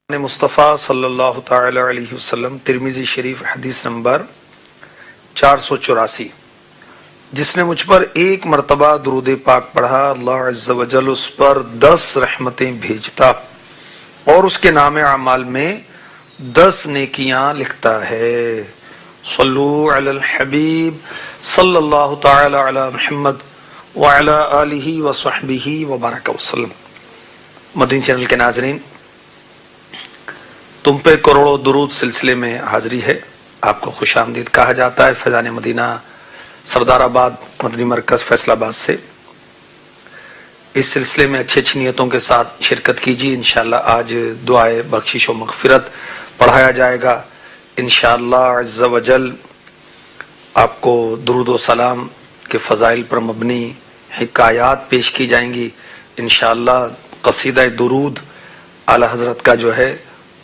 مصطفیٰ صلی اللہ تعالی علیہ وسلم ترمذی شریف حدیث نمبر 484 جس نے مجھ پر ایک مرتبہ درود پاک پڑھا اللہ عز و جل اس پر 10 رحمتیں بھیجتا اور اس کے نام اعمال میں 10 نیکیاں لکھتا ہے۔ صلو علی الحبیب صلی اللہ تعالی علی محمد وعلی آلہ وصحبہ وبارک وسلم۔ مدنی چینل کے ناظرین، تم پہ کروڑوں درود سلسلے میں حاضری ہے۔ آپ کو خوش آمدید کہا جاتا ہے فیضان مدینہ سردار آباد مدنی مرکز فیصل آباد سے۔ اس سلسلے میں اچھی اچھی نیتوں کے ساتھ شرکت کیجیے۔ انشاءاللہ آج دعائے بخشش و مغفرت پڑھایا جائے گا۔ انشاءاللہ عز و جل آپ کو درود و سلام کے فضائل پر مبنی حکایات پیش کی جائیں گی۔ انشاءاللہ قصیدہ درود اعلی حضرت کا جو ہے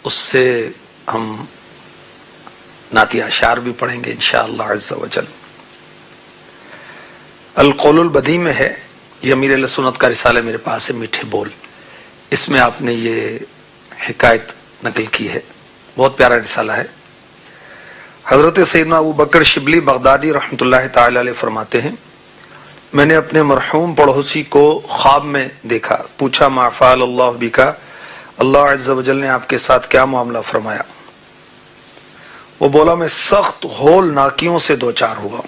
اس سے ہم نعتی اشعار بھی پڑھیں گے انشاءاللہ عز و جل۔ القول البدیع میں ہے، یہ امیر اہل سنت کا رسالہ میرے پاس ہے، میٹھے بول، اس میں آپ نے یہ حکایت نقل کی ہے، بہت پیارا رسالہ ہے۔ حضرت سیدنا ابو بکر شبلی بغدادی رحمۃ اللہ تعالی علیہ فرماتے ہیں، میں نے اپنے مرحوم پڑوسی کو خواب میں دیکھا، پوچھا ما فعل اللہ بکا، اللہ عز و جل نے آپ کے ساتھ کیا معاملہ فرمایا؟ وہ بولا میں سخت ہول ناکیوں سے دوچار ہوا،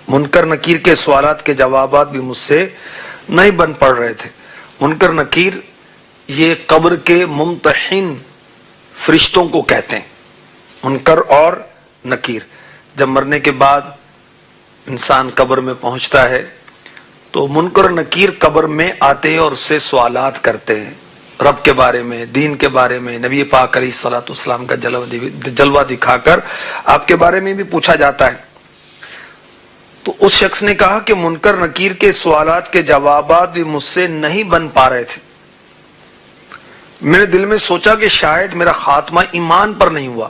منکر نکیر کے سوالات کے جوابات بھی مجھ سے نہیں بن پڑ رہے تھے۔ منکر نکیر یہ قبر کے ممتحن فرشتوں کو کہتے ہیں، منکر اور نکیر۔ جب مرنے کے بعد انسان قبر میں پہنچتا ہے تو منکر نکیر قبر میں آتے ہیں اور اس سے سوالات کرتے ہیں، رب کے بارے میں، دین کے بارے میں، نبی پاک علیہ الصلوۃ والسلام کا جلوہ دکھا کر آپ کے بارے میں بھی پوچھا جاتا ہے۔ تو اس شخص نے کہا کہ منکر نکیر کے سوالات کے جوابات بھی مجھ سے نہیں بن پا رہے تھے۔ میں نے دل میں سوچا کہ شاید میرا خاتمہ ایمان پر نہیں ہوا۔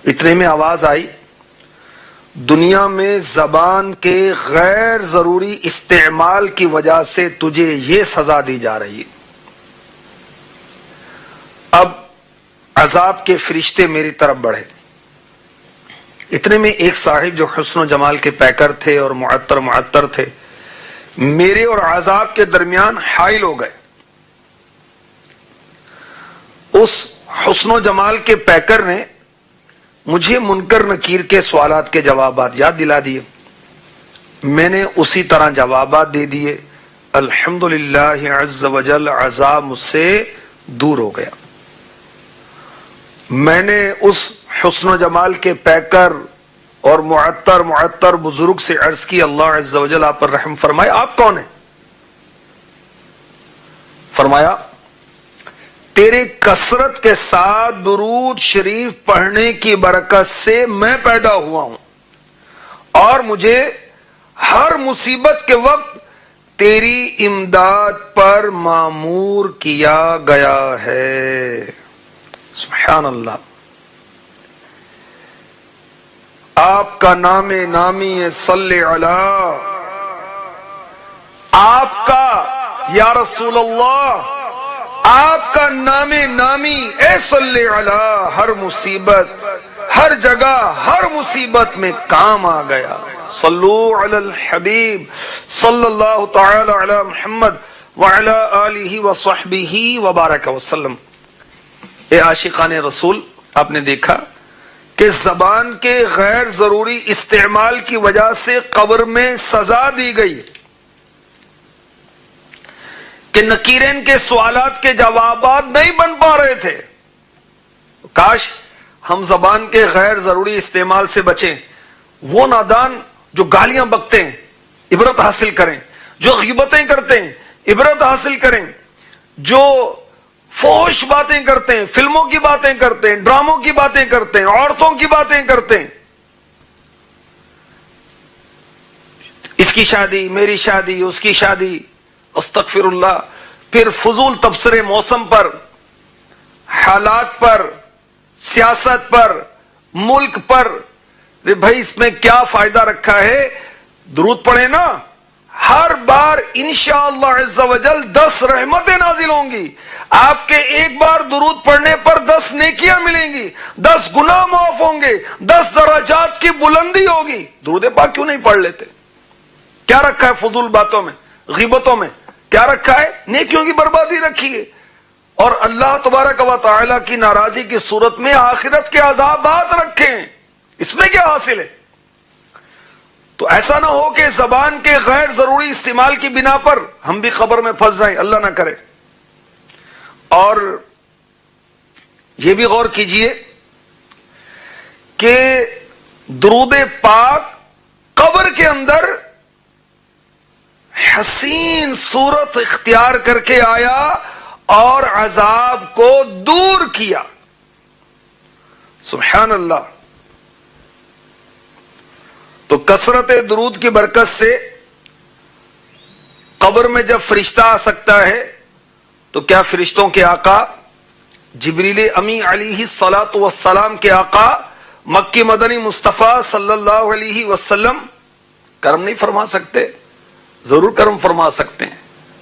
اتنے میں آواز آئی، دنیا میں زبان کے غیر ضروری استعمال کی وجہ سے تجھے یہ سزا دی جا رہی ہے۔ اب عذاب کے فرشتے میری طرف بڑھے۔ اتنے میں ایک صاحب جو حسن و جمال کے پیکر تھے اور معطر تھے، میرے اور عذاب کے درمیان حائل ہو گئے۔ اس حسن و جمال کے پیکر نے مجھے منکر نکیر کے سوالات کے جوابات یاد دلا دیے، میں نے اسی طرح جوابات دے دیے۔ الحمدللہ عز و جل عذاب مجھ سے دور ہو گیا۔ میں نے اس حسن و جمال کے پیکر اور معطر بزرگ سے عرض کی، اللہ عز و جل آپ پر رحم فرمائے، آپ کون ہیں؟ فرمایا تیرے کثرت کے ساتھ درود شریف پڑھنے کی برکت سے میں پیدا ہوا ہوں اور مجھے ہر مصیبت کے وقت تیری امداد پر مامور کیا گیا ہے۔ سبحان اللہ۔ آپ کا نام نامی صلی علی، آپ کا یا رسول اللہ، آپ کا نام نامی اے صلی علی ہر مصیبت، ہر جگہ، ہر مصیبت میں کام آ گیا۔ صلو علی الحبیب صلی اللہ تعالی علی محمد وعلی آلہ وصحبہ وبارک وسلم۔ اے عاشقان رسول، آپ نے دیکھا کہ زبان کے غیر ضروری استعمال کی وجہ سے قبر میں سزا دی گئی کہ نکیرین کے سوالات کے جوابات نہیں بن پا رہے تھے۔ کاش ہم زبان کے غیر ضروری استعمال سے بچیں۔ وہ نادان جو گالیاں بکتے ہیں عبرت حاصل کریں، جو غیبتیں کرتے ہیں عبرت حاصل کریں، جو فحش باتیں کرتے ہیں، فلموں کی باتیں کرتے ہیں، ڈراموں کی باتیں کرتے ہیں، عورتوں کی باتیں کرتے ہیں، اس کی شادی، میری شادی، اس کی شادی، استغفر اللہ، پھر فضول تبصرے موسم پر، حالات پر، سیاست پر، ملک پر۔ بھائی اس میں کیا فائدہ رکھا ہے؟ درود پڑھیں نا، ہر بار انشاءاللہ عز و جل 10 رحمتیں نازل ہوں گی. آپ کے ایک بار درود پڑھنے پر 10 نیکیاں ملیں گی, 10 گناہ معاف ہوں گے, 10 درجات کی بلندی ہوگی. درود پاک کیوں نہیں پڑھ لیتے؟ کیا رکھا ہے فضول باتوں میں, غیبتوں میں؟ کیا رکھا ہے؟ نیکیوں کی بربادی رکھی ہے. اور اللہ تبارک و تعالی کی ناراضی کی صورت میں آخرت کے عذابات رکھے ہیں. اس میں کیا حاصل ہے؟ تو ایسا نہ ہو کہ زبان کے غیر ضروری استعمال کی بنا پر ہم بھی قبر میں پھنس جائیں, اللہ نہ کرے. اور یہ بھی غور کیجئے کہ درود پاک قبر کے اندر حسین صورت اختیار کر کے آیا اور عذاب کو دور کیا. سبحان اللہ. تو کثرت درود کی برکت سے قبر میں جب فرشتہ آ سکتا ہے تو کیا فرشتوں کے آقا جبریل امی علیہ الصلاۃ والسلام کے آقا مکی مدنی مصطفیٰ صلی اللہ علیہ وسلم کرم نہیں فرما سکتے؟ ضرور کرم فرما سکتے ہیں.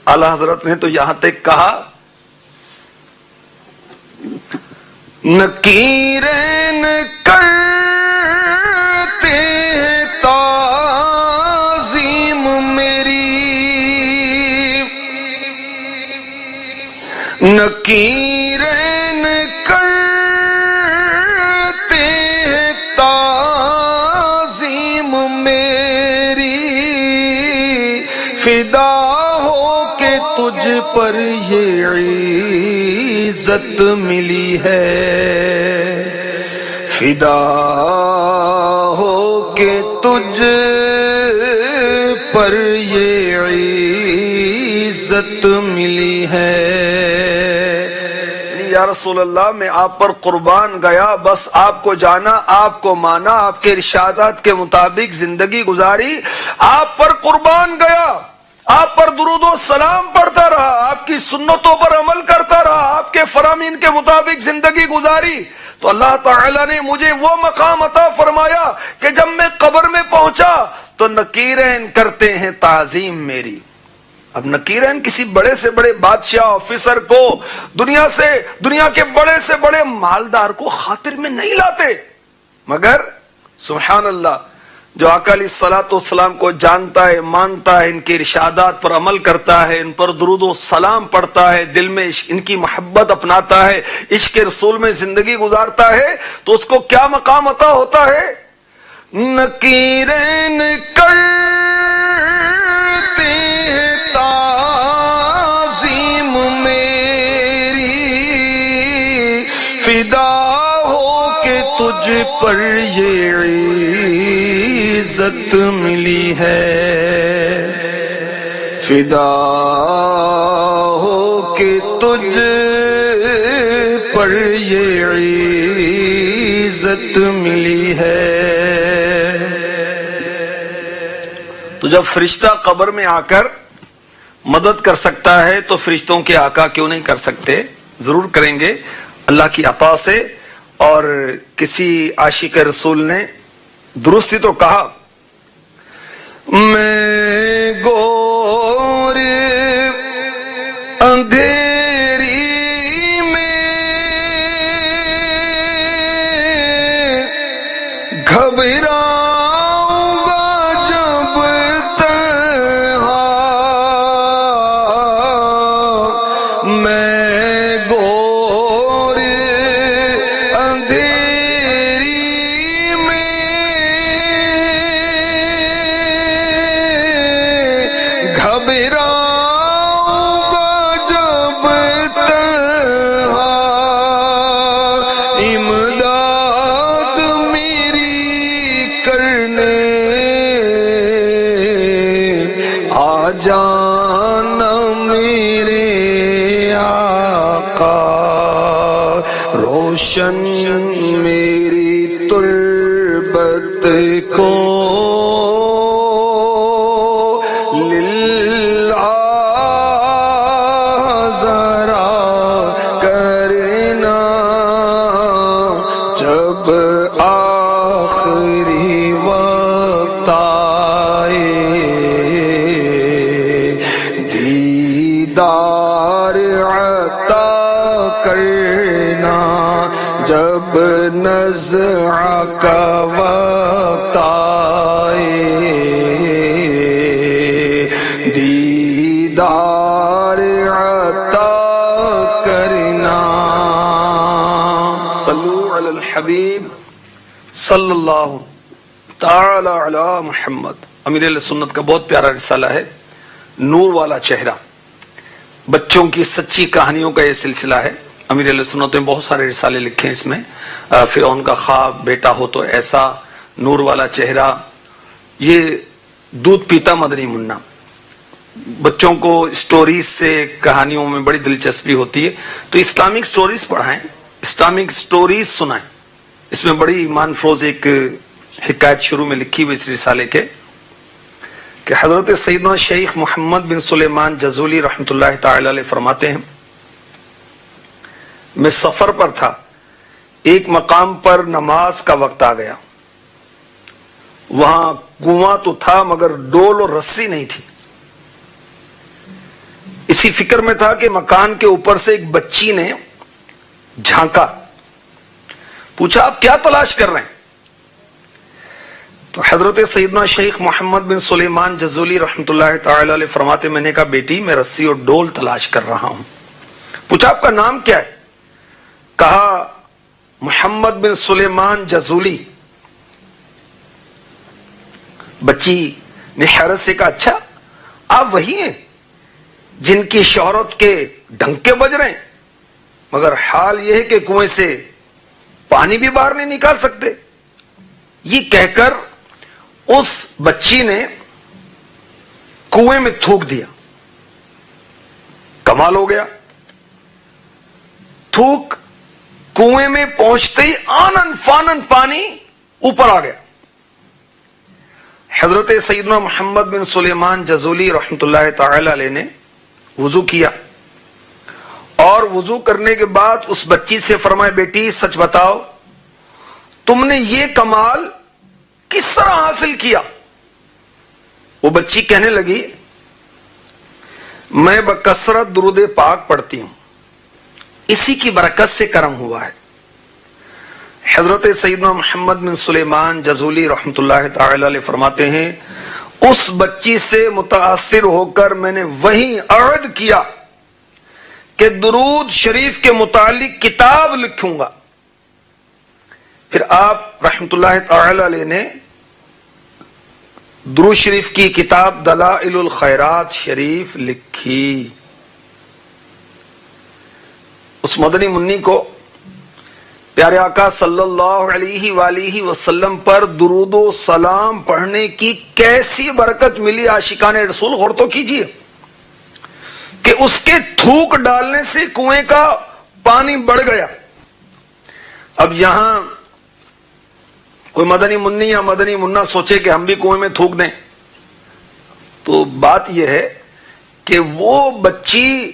اعلی حضرت نے تو یہاں تک کہا نکیرین کرتے ہیں تعظیم میری, نکیرین کرتے ہیں تعظیم میری, فدا ہو کہ تجھ پر یہ عزت ملی ہے, فدا ہو کہ تجھ پر یہ عزت ملی ہے. یا رسول اللہ میں آپ پر قربان گیا, بس آپ کو جانا, آپ کو مانا, آپ کے ارشادات کے مطابق زندگی گزاری, آپ پر قربان گیا, آپ پر درود و سلام پڑھتا رہا, آپ کی سنتوں پر عمل کرتا رہا, آپ کے فرامین کے مطابق زندگی گزاری, تو اللہ تعالی نے مجھے وہ مقام عطا فرمایا کہ جب میں قبر میں پہنچا تو نکیرین کرتے ہیں تعظیم میری. اب نکیرین کسی بڑے سے بڑے بادشاہ آفیسر کو, دنیا کے بڑے سے بڑے مالدار کو خاطر میں نہیں لاتے, مگر سبحان اللہ جو آقا علیہ الصلوۃ والسلام کو جانتا ہے, مانتا ہے, ان کے ارشادات پر عمل کرتا ہے, ان پر درود و سلام پڑھتا ہے, دل میں ان کی محبت اپناتا ہے, عشق رسول میں زندگی گزارتا ہے, تو اس کو کیا مقام عطا ہوتا ہے؟ نکیرین کرتے ہیں تعظیم میری, فدا ہو کہ تجھ پر یہ عزت ملی ہے, فدا ہو کہ تجھ پر یہ عزت ملی ہے. تو جب فرشتہ قبر میں آ کر مدد کر سکتا ہے تو فرشتوں کے آقا کیوں نہیں کر سکتے؟ ضرور کریں گے اللہ کی عطا سے. اور کسی عاشق رسول نے درست ہی تو کہا, میں گور اندھیری میں گھبراؤں گا جب تنہا, میں گور اندھیری میں گھبراؤں گا جب تنہا, امداد میری کرنے آ جانا میرے آقا, روشن میری تربت کو للہ ذرا کرنا, جب آخری وقت آئے عطا کرنا جب نزع کا وقت آئے، دیدار عطا کرنا۔ صلو علی الحبیب صلی اللہ تعالی علی محمد۔ امیر اہل سنت کا بہت پیارا رسالہ ہے نور والا چہرہ، بچوں کی سچی کہانیوں کا یہ سلسلہ ہے۔ امیر اہل سنت نے بہت سارے رسالے لکھے ہیں اس میں، فرعون کا خواب، بیٹا ہو تو ایسا، نور والا چہرہ، یہ دودھ پیتا مدنی منا۔ بچوں کو سٹوریز سے، کہانیوں میں بڑی دلچسپی ہوتی ہے، تو اسلامک سٹوریز پڑھائیں، اسلامک سٹوریز سنائیں۔ اس میں بڑی ایمان فروز ایک حکایت شروع میں لکھی ہوئی اس رسالے کے، کہ حضرت سیدنا شیخ محمد بن سلیمان جزولی رحمۃ اللہ تعالی علیہ فرماتے ہیں، میں سفر پر تھا، ایک مقام پر نماز کا وقت آ گیا، وہاں کنواں تو تھا مگر ڈول اور رسی نہیں تھی۔ اسی فکر میں تھا کہ مکان کے اوپر سے ایک بچی نے جھانکا، پوچھا آپ کیا تلاش کر رہے ہیں؟ تو حضرت سیدنا شیخ محمد بن سلیمان جزولی رحمۃ اللہ تعالی علیہ فرماتے، میں نے کہا بیٹی میں رسی اور ڈول تلاش کر رہا ہوں۔ پوچھا آپ کا نام کیا ہے؟ کہا محمد بن سلیمان جزولی۔ بچی نے حیرت سے کہا اچھا آپ وہی ہیں جن کی شہرت کے ڈنکے بج رہے ہیں، مگر حال یہ ہے کہ کنویں سے پانی بھی باہر نہیں نکال سکتے۔ یہ کہہ کر اس بچی نے کنویں میں تھوک دیا۔ کمال ہو گیا، تھوک کنویں میں پہنچتے ہی آنن فانن پانی اوپر آ گیا۔ حضرت سیدنا محمد بن سلیمان جزولی رحمۃ اللہ تعالی علیہ نے وضو کیا، اور وضو کرنے کے بعد اس بچی سے فرمایا بیٹی سچ بتاؤ تم نے یہ کمال کس طرح حاصل کیا؟ وہ بچی کہنے لگی میں بکثرت درود پاک پڑھتی ہوں، اسی کی برکت سے کرم ہوا ہے۔ حضرت سیدنا محمد بن سلیمان جزولی رحمۃ اللہ تعالی علیہ فرماتے ہیں اس بچی سے متاثر ہو کر میں نے وہیں عہد کیا کہ درود شریف کے متعلق کتاب لکھوں گا۔ پھر آپ رحمۃ اللہ تعالی علیہ نے درود شریف کی کتاب دلائل الخیرات شریف لکھی۔ اس مدنی منی کو پیارے آقا صلی اللہ علیہ وآلہ وسلم پر درود و سلام پڑھنے کی کیسی برکت ملی، عاشقان رسول غور تو کیجیے کہ اس کے تھوک ڈالنے سے کنویں کا پانی بڑھ گیا۔ اب یہاں کوئی مدنی منی یا مدنی منا سوچے کہ ہم بھی کنویں میں تھوک دیں، تو بات یہ ہے کہ وہ بچی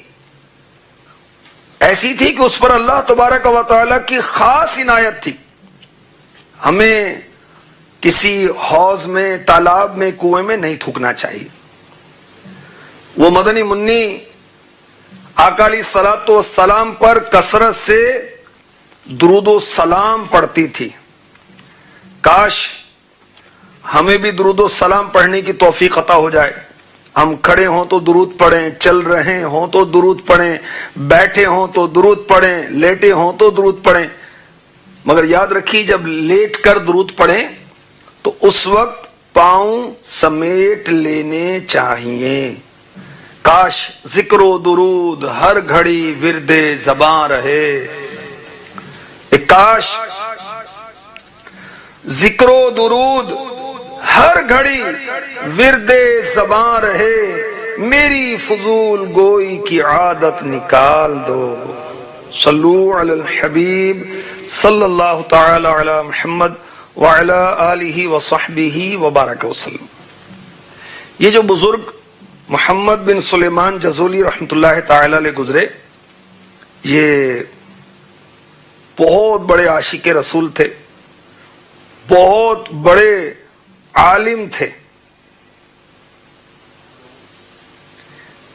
ایسی تھی کہ اس پر اللہ تبارک و تعالی کی خاص عنایت تھی۔ ہمیں کسی حوض میں، تالاب میں، کنویں میں نہیں تھوکنا چاہیے۔ وہ مدنی منی آقا علیہ الصلوۃ والسلام پر کثرت سے درود و سلام پڑھتی تھی۔ کاش ہمیں بھی درود و سلام پڑھنے کی توفیق عطا ہو جائے۔ ہم کھڑے ہوں تو درود پڑھیں، چل رہے ہوں تو درود پڑھیں، بیٹھے ہوں تو درود پڑھیں، لیٹے ہوں تو درود پڑھیں۔ مگر یاد رکھیے جب لیٹ کر درود پڑھیں تو اس وقت پاؤں سمیٹ لینے چاہیے۔ کاش ذکر و درود ہر گھڑی ورد زباں رہے، کاش ذکر و درود ہر گھڑی ورد زباں رہے، میری فضول گوئی کی عادت نکال دو۔ صلو علی الحبیب صلی اللہ تعالی علی محمد وعلی آلہ وصحبہ وبارک وسلم۔ یہ جو بزرگ محمد بن سلیمان جزولی رحمۃ اللہ تعالی علیہ گزرے، یہ بہت بڑے عاشق رسول تھے، بہت بڑے عالم تھے،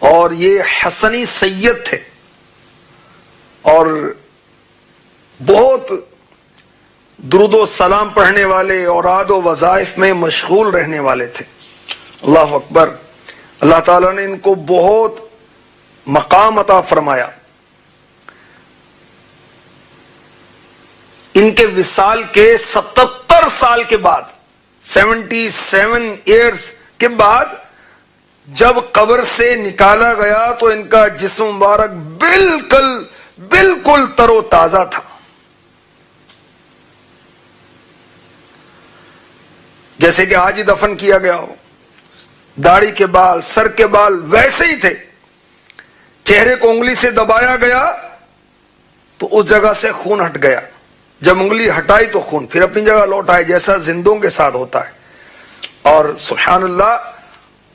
اور یہ حسنی سید تھے۔ اور بہت درود و سلام پڑھنے والے، اوراد و وظائف میں مشغول رہنے والے تھے. اللہ اکبر. اللہ تعالیٰ نے ان کو بہت مقام عطا فرمایا. ان کے وصال کے 77 سال کے بعد، 77 ایئرز کے بعد جب قبر سے نکالا گیا تو ان کا جسم مبارک بالکل تر و تازہ تھا. جیسے کہ آج ہی دفن کیا گیا ہو. داڑھی کے بال، سر کے بال ویسے ہی تھے. چہرے کو انگلی سے دبایا گیا تو اس جگہ سے خون ہٹ گیا. جب انگلی ہٹائی تو خون پھر اپنی جگہ لوٹ آئے، جیسا زندوں کے ساتھ ہوتا ہے. اور سبحان اللہ،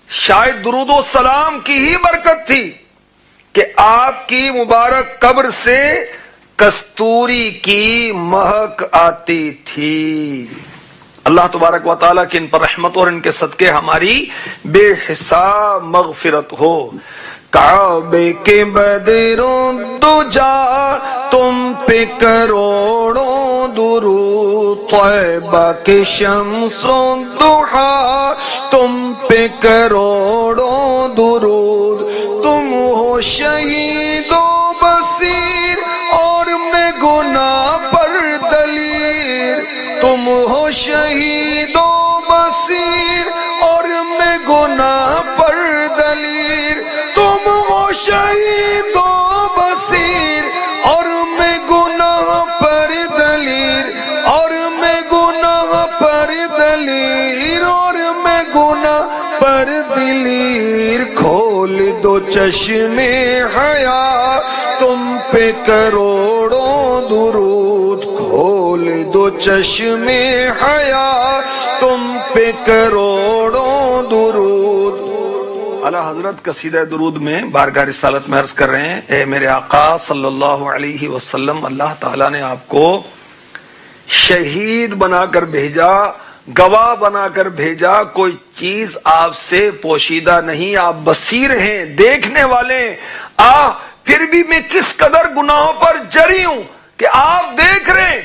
شاید درود و سلام کی ہی برکت تھی کہ آپ کی مبارک قبر سے کستوری کی مہک آتی تھی. اللہ تبارک و تعالیٰ کی ان پر رحمت اور ان کے صدقے ہماری بے حساب مغفرت ہو. کعبے کے بدروں دجا تم پہ کروڑوں درود، طیبہ کے شمس و ضحیٰ تم پہ کروڑوں درود. تم ہو شہید و بصیر اور میں گناہ پر دلیر. تم ہو شہید و بصیر اور میں گناہ پر دلیر. تم ہو شہید و بصیر اور میں گناہ پر دلیر. اور میں گناہ پر دلیر. اور میں گناہ پر دلیر. کھول دو چشمے حیا تم پہ کروڑوں درود. کھول دو چشمے حیا تم پہ کروڑوں درود. اعلی حضرت قصیدہ درود میں بارگاہ رسالت میں عرض کر رہے ہیں، اے میرے آقا صلی اللہ علیہ وسلم، اللہ تعالیٰ نے آپ کو شہید بنا کر بھیجا، گواہ بنا کر بھیجا. کوئی چیز آپ سے پوشیدہ نہیں. آپ بصیر ہیں، دیکھنے والے. پھر بھی میں کس قدر گناہوں پر جری ہوں کہ آپ دیکھ رہے ہیں،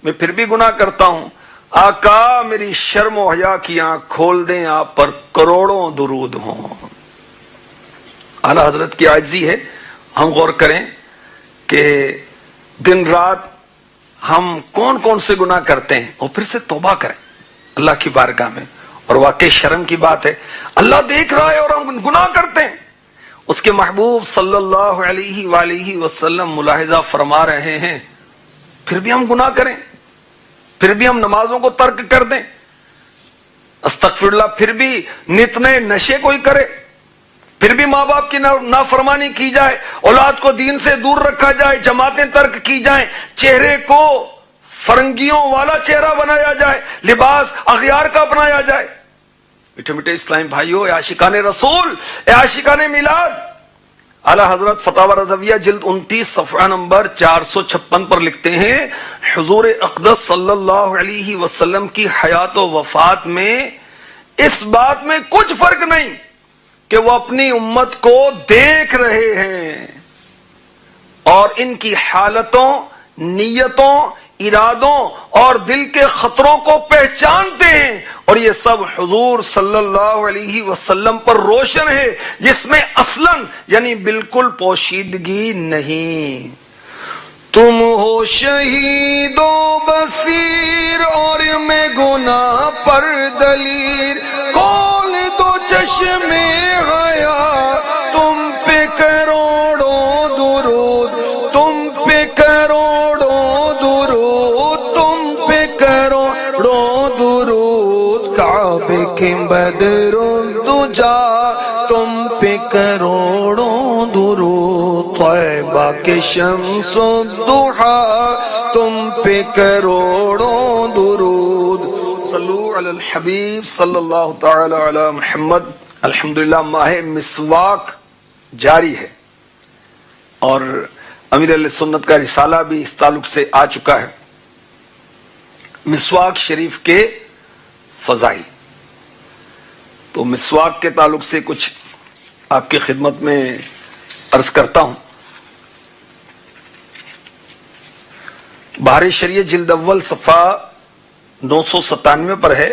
میں پھر بھی گناہ کرتا ہوں. آقا میری شرم و حیا کی آنکھ کھول دیں، آپ پر کروڑوں درود ہوں. اعلی حضرت کی عاجزی ہے. ہم غور کریں کہ دن رات ہم کون سے گناہ کرتے ہیں اور پھر سے توبہ کریں اللہ کی بارگاہ میں. اور واقعی شرم کی بات ہے، اللہ دیکھ رہا ہے اور ہم گناہ کرتے ہیں. اس کے محبوب صلی اللہ علیہ وآلہ وسلم ملاحظہ فرما رہے ہیں، پھر بھی ہم گناہ کریں، پھر بھی ہم نمازوں کو ترک کر دیں، استغفر اللہ، پھر بھی نت نئے نشے کوئی کرے، پھر بھی ماں باپ کی نافرمانی کی جائے، اولاد کو دین سے دور رکھا جائے، جماعتیں ترک کی جائیں، چہرے کو فرنگیوں والا چہرہ بنایا جائے، لباس اغیار کا اپنایا جائے. میٹھے میٹھے اسلام بھائیو، اے عاشقان رسول، اے عاشقان میلاد، اعلی حضرت فتاوی رضویہ جلد 29 صفحہ نمبر 456 پر لکھتے ہیں، حضور اقدس صلی اللہ علیہ وسلم کی حیات و وفات میں اس بات میں کچھ فرق نہیں کہ وہ اپنی امت کو دیکھ رہے ہیں اور ان کی حالتوں، نیتوں، ارادوں اور دل کے خطروں کو پہچانتے ہیں. اور یہ سب حضور صلی اللہ علیہ وسلم پر روشن ہے، جس میں اصلاً یعنی بالکل پوشیدگی نہیں. تم ہو شہید و بصیر اور میں گناہ پر دلیر. کھول دو چشمے حیا تم پہ کروڑوں درود. تم پہ کروڑوں درود. تم پہ کروڑوں درود. کعبے کے بدروں دجا تم پہ کروڑوں درود. طیبہ کے شمس و ضحیٰ تم پہ کروڑوں درود. صلو علی الحبیب صلی اللہ تعالی علی محمد. الحمدللہ ماہ مسواک جاری ہے اور امیر علیہ سنت کا رسالہ بھی اس تعلق سے آ چکا ہے. مسواک شریف کے فضائل، تو مسواک کے تعلق سے کچھ آپ کی خدمت میں عرض کرتا ہوں. بہار شریعت جلد اول صفحہ 997 پر ہے،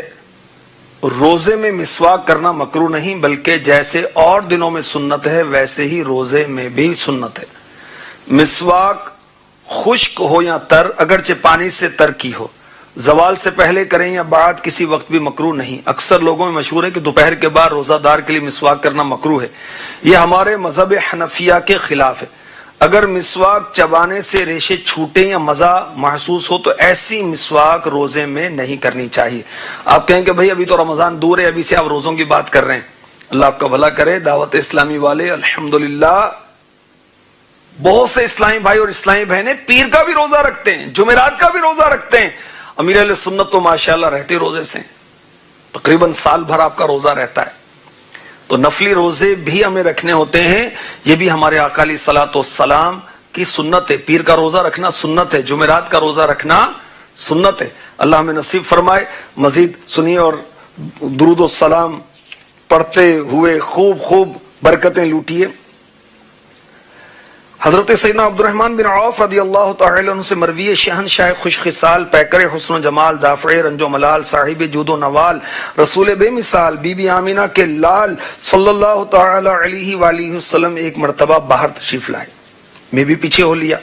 روزے میں مسواک کرنا مکروہ نہیں بلکہ جیسے اور دنوں میں سنت ہے ویسے ہی روزے میں بھی سنت ہے۔ مسواک خشک ہو یا تر، اگرچہ پانی سے تر کی ہو، زوال سے پہلے کریں یا بعد کسی وقت بھی مکروہ نہیں۔ اکثر لوگوں میں مشہور ہے کہ دوپہر کے بعد روزہ دار کے لیے مسواک کرنا مکروہ ہے، یہ ہمارے مذہب حنفیہ کے خلاف ہے۔ اگر مسواک چبانے سے ریشے چھوٹے یا مزہ محسوس ہو تو ایسی مسواک روزے میں نہیں کرنی چاہیے۔ آپ کہیں کہ بھئی ابھی تو رمضان دور ہے، ابھی سے آپ روزوں کی بات کر رہے ہیں۔ اللہ آپ کا بھلا کرے۔ دعوت اسلامی والے الحمدللہ بہت سے اسلامی بھائی اور اسلامی بہنیں پیر کا بھی روزہ رکھتے ہیں، جمعرات کا بھی روزہ رکھتے ہیں۔ امیر اہل سنت تو ماشاءاللہ رہتے روزے سے، تقریباً سال بھر آپ کا روزہ رہتا ہے۔ تو نفلی روزے بھی ہمیں رکھنے ہوتے ہیں، یہ بھی ہمارے آقا علیہ الصلوۃ والسلام کی سنت ہے۔ پیر کا روزہ رکھنا سنت ہے، جمعرات کا روزہ رکھنا سنت ہے۔ اللہ ہمیں نصیب فرمائے۔ مزید سنیے اور درود و سلام پڑھتے ہوئے خوب خوب برکتیں لوٹیے۔ حضرت سیدنا عبد الرحمن بن عوف رضی اللہ تعالی عنہ سے مروی شہنشاہ خوش خصال، پیکر حسن و جمال، دافع رنج و ملال، صاحب جود و نوال، رسول بے مثال، بی بی آمینہ کے لال صلی اللہ تعالی علیہ وآلہ وسلم ایک مرتبہ باہر تشریف لائے، میں بھی پیچھے ہو لیا۔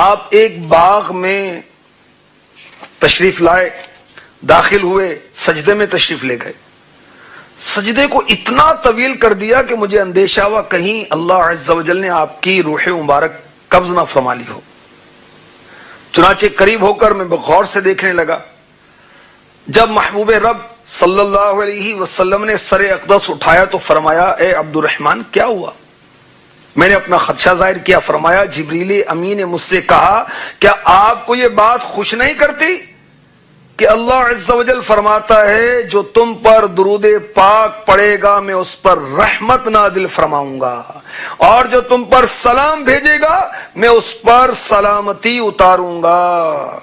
آپ ایک باغ میں تشریف لائے، داخل ہوئے، سجدے میں تشریف لے گئے۔ سجدے کو اتنا طویل کر دیا کہ مجھے اندیشہ ہوا کہیں اللہ عز و جل نے آپ کی روح مبارک قبض نہ فرما لی ہو۔ چنانچہ قریب ہو کر میں بغور سے دیکھنے لگا۔ جب محبوب رب صلی اللہ علیہ وسلم نے سر اقدس اٹھایا تو فرمایا، اے عبد الرحمن کیا ہوا؟ میں نے اپنا خدشہ ظاہر کیا۔ فرمایا، جبریل امین نے مجھ سے کہا کیا آپ کو یہ بات خوش نہیں کرتی کہ اللہ عز و جل فرماتا ہے جو تم پر درود پاک پڑے گا میں اس پر رحمت نازل فرماؤں گا، اور جو تم پر سلام بھیجے گا میں اس پر سلامتی اتاروں گا۔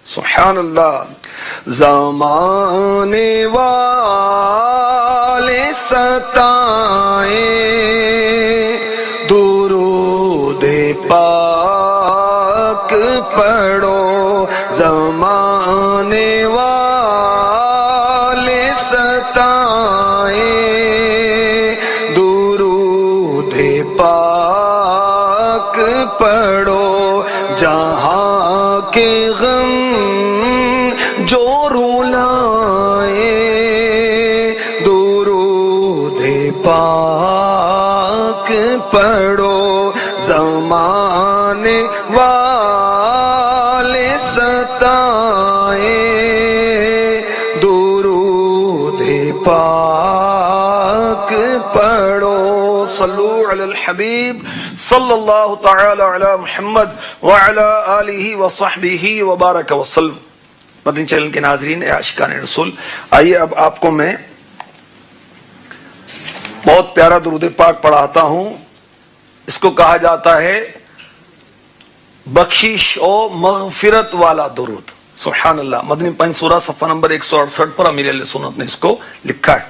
سبحان اللہ۔ زمانے والے ستائیں درود پاک پڑھو، زمانے والے ستائیں درود پاک پڑھو، جہاں کے غم جو رولائیں درود پاک پڑھو، زمانے والے ستائیں درود پاک پڑھو۔ صلو علی الحبیب صلی اللہ تعالی علی محمد وعلی آلہ وصحبہ وبارک وسلم۔ مدنی چینل کے ناظرین، عاشقان رسول، آئیے اب آپ کو میں بہت پیارا درود پاک پڑھاتا ہوں۔ اس کو کہا جاتا ہے بخشش و مغفرت والا درود۔ سبحان اللہ۔ مدنی پنج سورہ صفحہ نمبر 168 پر امیر اہل سنت نے اس کو لکھا ہے۔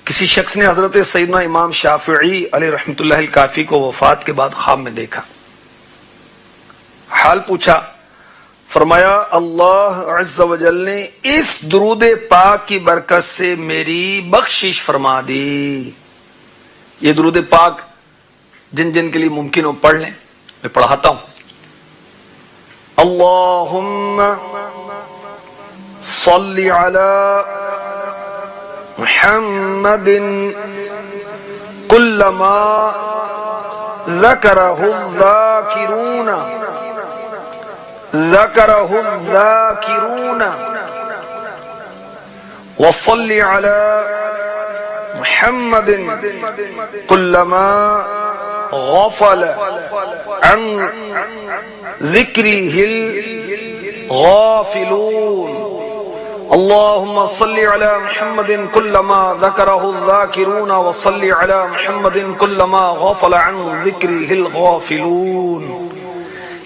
کسی شخص نے حضرت سیدنا امام شافعی علیہ رحمۃ اللہ الکافی کو وفات کے بعد خواب میں دیکھا، حال پوچھا، فرمایا اللہ عز و جل نے اس درود پاک کی برکت سے میری بخشش فرما دی۔ یہ درود پاک جن جن کے لیے ممکن ہو پڑھ لیں، میں پڑھاتا ہوں۔ اللہم صلی علی محمد کل ما ذکرہ الذاکرون وصلی علی محمد کل ما غفل عن ذکرہ الغافلون۔ اللهم صل على محمد كلما ذكره الذاكرون وصل على محمد كلما غفل عن ذكره الغافلون۔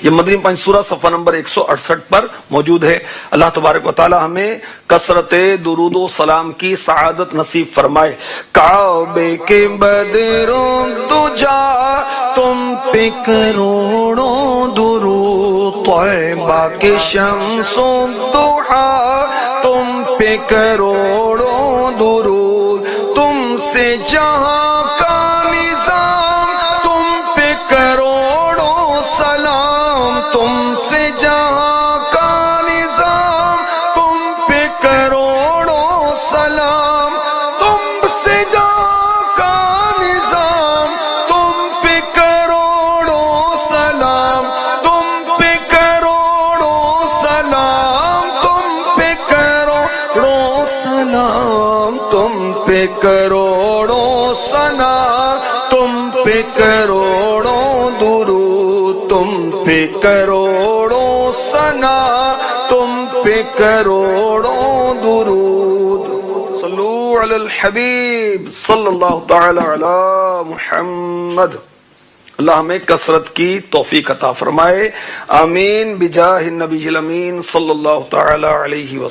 یہ مدنی پنج سورہ صفحہ نمبر 168 پر موجود ہے۔ اللہ تبارک و تعالی ہمیں کثرت درود و سلام کی سعادت نصیب فرمائے۔ کعبے کے بدروں دجا تم پہ کروڑوں درود طیبہ کی شمس و ضحیٰ تم پہ کروڑوں درود، تم سے جہاں کا نظام تم پہ کروڑوں سلام، تم سے جہاں کا نظام تم پہ کروڑوں سلام، تم سے جہاں کا نظام تم پہ کروڑوں سلام، تم پہ کروڑوں سلام، تم پہ کروڑوں سلام، تم پہ کروڑوں سلام، تم پہ کروڑوں درود، تم پہ کروڑوں ثنا، تم پہ کروڑوں درود۔ صلو علی الحبیب صلی اللہ تعالی علی محمد۔ اللہ ہمیں کثرت کی توفیق عطا فرمائے، آمین بجاہ النبی الامین صلی اللہ تعالی علیہ وسلم۔